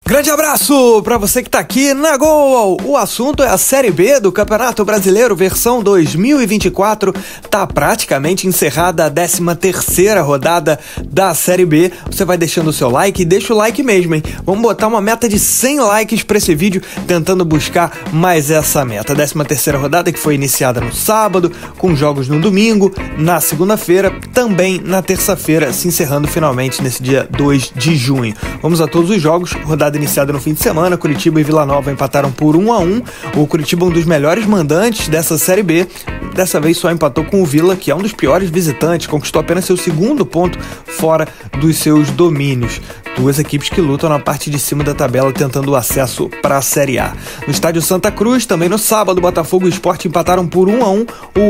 Grande abraço para você que tá aqui na Gol. O assunto é a Série B do Campeonato Brasileiro, versão 2024. Tá praticamente encerrada a 13ª rodada da Série B. Você vai deixando o seu like e deixa o like mesmo, hein? Vamos botar uma meta de 100 likes para esse vídeo, tentando buscar mais essa meta. A 13ª rodada que foi iniciada no sábado, com jogos no domingo, na segunda-feira, também na terça-feira, se encerrando finalmente nesse dia 2 de junho. Vamos a todos os jogos. Rodada iniciada no fim de semana, Curitiba e Vila Nova empataram por 1-1. O Curitiba, um dos melhores mandantes dessa Série B, dessa vez só empatou com o Vila, que é um dos piores visitantes, conquistou apenas seu segundo ponto fora dos seus domínios. Duas equipes que lutam na parte de cima da tabela, tentando o acesso para a Série A. No estádio Santa Cruz, também no sábado, Botafogo e Sport empataram por 1-1.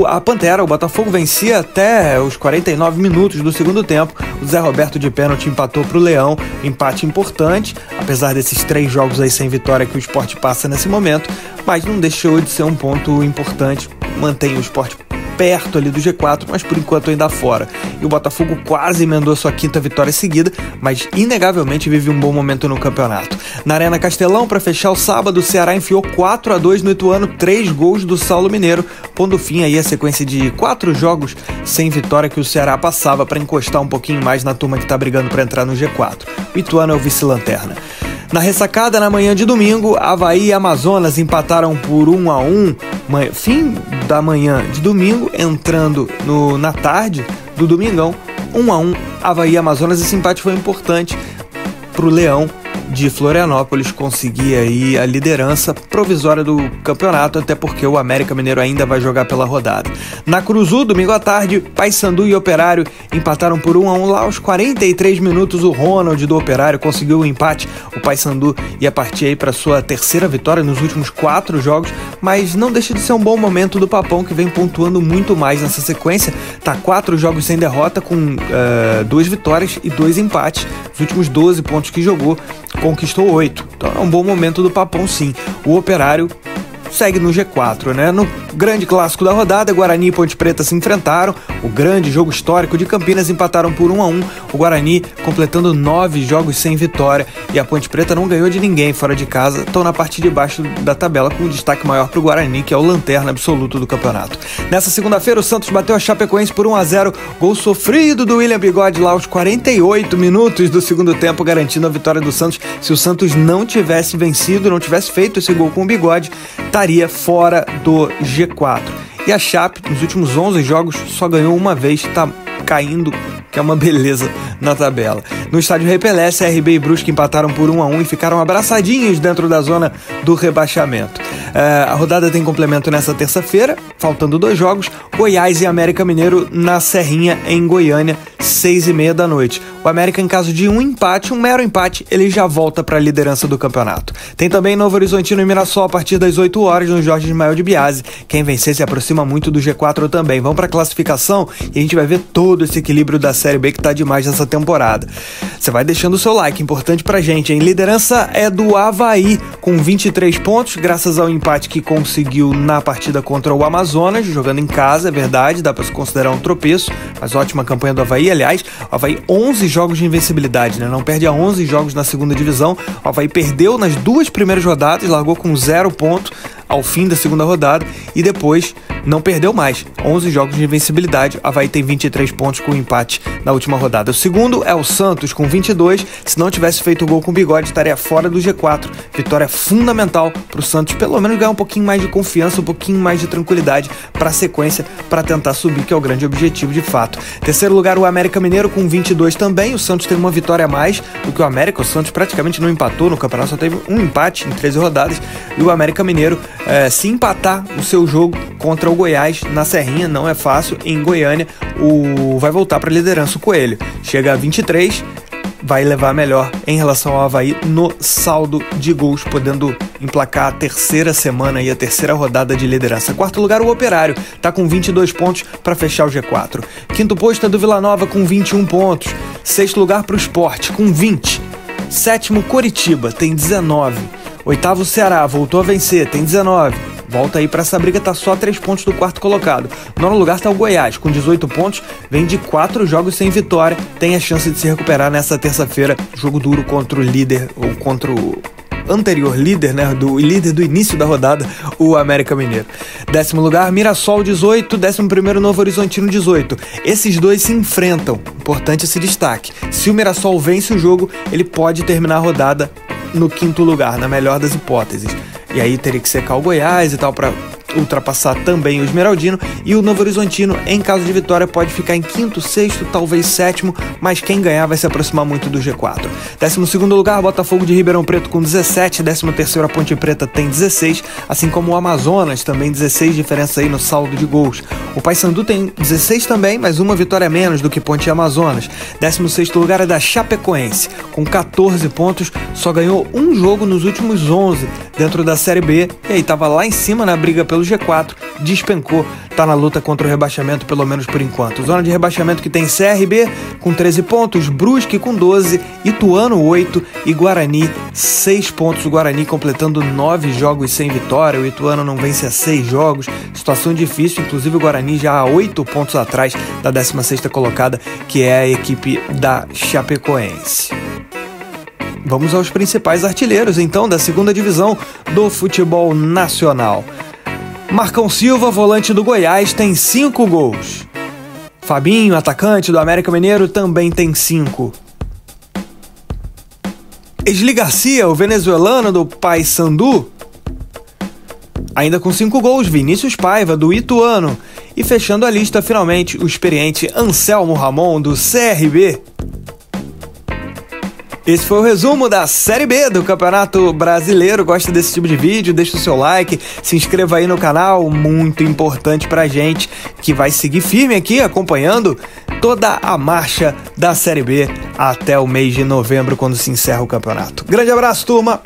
A Pantera, o Botafogo vencia até os 49 minutos do segundo tempo. O Zé Roberto de pênalti empatou para o Leão, empate importante, apesar desses 3 jogos aí sem vitória que o Sport passa nesse momento, mas não deixou de ser um ponto importante, mantém o Sport perto ali do G4, mas por enquanto ainda fora. E o Botafogo quase emendou sua 5ª vitória seguida, mas inegavelmente vive um bom momento no campeonato. Na Arena Castelão, para fechar o sábado, o Ceará enfiou 4-2 no Ituano, 3 gols do Saulo Mineiro, pondo fim aí a sequência de 4 jogos sem vitória que o Ceará passava para encostar um pouquinho mais na turma que está brigando para entrar no G4. O Ituano é o vice-lanterna. Na ressacada, na manhã de domingo, Avaí e Amazonas empataram por 1-1, fim da manhã de domingo, entrando na tarde do domingão, 1-1, Avaí e Amazonas. Esse empate foi importante para o Leão de Florianópolis conseguir aí a liderança provisória do campeonato, até porque o América Mineiro ainda vai jogar pela rodada. Na Cruzu, domingo à tarde, Paysandu e Operário empataram por 1-1. Lá aos 43 minutos, o Ronald do Operário conseguiu o empate. O Paysandu ia partir aí para sua 3ª vitória nos últimos 4 jogos, mas não deixa de ser um bom momento do Papão, que vem pontuando muito mais nessa sequência. Tá 4 jogos sem derrota, com 2 vitórias e 2 empates. Os últimos 12 pontos que jogou, conquistou 8. Então é um bom momento do Papão, sim. O Operário segue no G4, né? No grande clássico da rodada, Guarani e Ponte Preta se enfrentaram. O grande jogo histórico de Campinas, empataram por 1-1. O Guarani completando 9 jogos sem vitória, e a Ponte Preta não ganhou de ninguém fora de casa. Estão na parte de baixo da tabela, com um destaque maior para o Guarani, que é o lanterna absoluto do campeonato. Nessa segunda-feira, o Santos bateu a Chapecoense por 1-0. Gol sofrido do William Bigode lá aos 48 minutos do segundo tempo, garantindo a vitória do Santos. Se o Santos não tivesse vencido, não tivesse feito esse gol com o Bigode, estaria fora do G4. E a Chape, nos últimos 11 jogos, só ganhou uma vez, está caindo, que é uma beleza na tabela. No estádio Rei Pelé, CRB e Brusque empataram por 1-1 e ficaram abraçadinhos dentro da zona do rebaixamento. A rodada tem complemento nessa terça-feira, faltando 2 jogos, Goiás e América Mineiro na Serrinha, em Goiânia, 6h30 da noite. O América, em caso de um empate, um mero empate, ele já volta para a liderança do campeonato. Tem também Novo Horizontino e Mirassol a partir das 8 horas no Jorge Ismael de Biase. Quem vencer se aproxima muito do G4 também. Vamos para a classificação e a gente vai ver todo esse equilíbrio da Série B que tá demais nessa temporada. Você vai deixando o seu like, importante pra gente, hein? Liderança é do Avaí, com 23 pontos, graças ao empate que conseguiu na partida contra o Amazonas, jogando em casa, é verdade, dá pra se considerar um tropeço, mas ótima campanha do Avaí. Aliás, o Avaí 11 jogos de invencibilidade, né? Não perde a 11 jogos na segunda divisão. O Avaí perdeu nas 2 primeiras rodadas, largou com 0 ponto ao fim da segunda rodada e depois não perdeu mais. 11 jogos de invencibilidade. O Avaí tem 23 pontos com empate na última rodada. O segundo é o Santos com 22. Se não tivesse feito o gol com o Bigode, estaria fora do G4. Vitória fundamental para o Santos, pelo menos ganhar um pouquinho mais de confiança, um pouquinho mais de tranquilidade para a sequência, para tentar subir, que é o grande objetivo de fato. Terceiro lugar, o América Mineiro com 22 também. O Santos tem uma vitória a mais do que o América. O Santos praticamente não empatou no campeonato, só teve um empate em 13 rodadas. E o América Mineiro, se empatar o seu jogo contra o Goiás na Serrinha, não é fácil, em Goiânia, vai voltar para a liderança o Coelho. Chega a 23, vai levar melhor em relação ao Avaí no saldo de gols, podendo emplacar a 3ª semana e a 3ª rodada de liderança. Quarto lugar, o Operário, está com 22 pontos para fechar o G4. Quinto posto é do Vila Nova com 21 pontos. Sexto lugar para o Sport com 20. Sétimo, Coritiba, tem 19. Oitavo, Ceará, voltou a vencer, tem 19. volta aí para essa briga, tá só 3 pontos do quarto colocado. No nono lugar tá o Goiás, com 18 pontos, vem de 4 jogos sem vitória, tem a chance de se recuperar nessa terça-feira, jogo duro contra o líder, ou contra o anterior líder, né, do líder do início da rodada, o América Mineiro. 10º lugar, Mirassol 18, 11º Novo Horizontino 18. Esses dois se enfrentam, importante esse destaque. Se o Mirassol vence o jogo, ele pode terminar a rodada no 5º lugar, na melhor das hipóteses. E aí teria que secar o Goiás e tal para ultrapassar também o Esmeraldino, e o Novo Horizontino, em caso de vitória, pode ficar em 5º, 6º, talvez 7º, mas quem ganhar vai se aproximar muito do G4. 12º lugar, Botafogo de Ribeirão Preto com 17, 13º a Ponte Preta tem 16, assim como o Amazonas, também 16, diferença aí no saldo de gols. O Paysandu tem 16 também, mas uma vitória a menos do que Ponte e Amazonas. 16º lugar é da Chapecoense, com 14 pontos, só ganhou um jogo nos últimos 11 dentro da Série B, e aí tava lá em cima na briga pelo G4, despencou, tá na luta contra o rebaixamento, pelo menos por enquanto. Zona de rebaixamento que tem CRB com 13 pontos, Brusque com 12, Ituano 8 e Guarani 6 pontos. O Guarani completando 9 jogos sem vitória, o Ituano não vence há 6 jogos, situação difícil, inclusive o Guarani já há 8 pontos atrás da 16ª colocada, que é a equipe da Chapecoense. Vamos aos principais artilheiros, então, da segunda divisão do futebol nacional. Marcão Silva, volante do Goiás, tem 5 gols. Fabinho, atacante do América Mineiro, também tem 5. Esli Garcia, o venezuelano do Paysandu, ainda com 5 gols. Vinícius Paiva, do Ituano. E fechando a lista, finalmente, o experiente Anselmo Ramon, do CRB. Esse foi o resumo da Série B do Campeonato Brasileiro. Gosta desse tipo de vídeo? Deixa o seu like, se inscreva aí no canal, muito importante pra gente, que vai seguir firme aqui, acompanhando toda a marcha da Série B até o mês de novembro, quando se encerra o campeonato. Grande abraço, turma!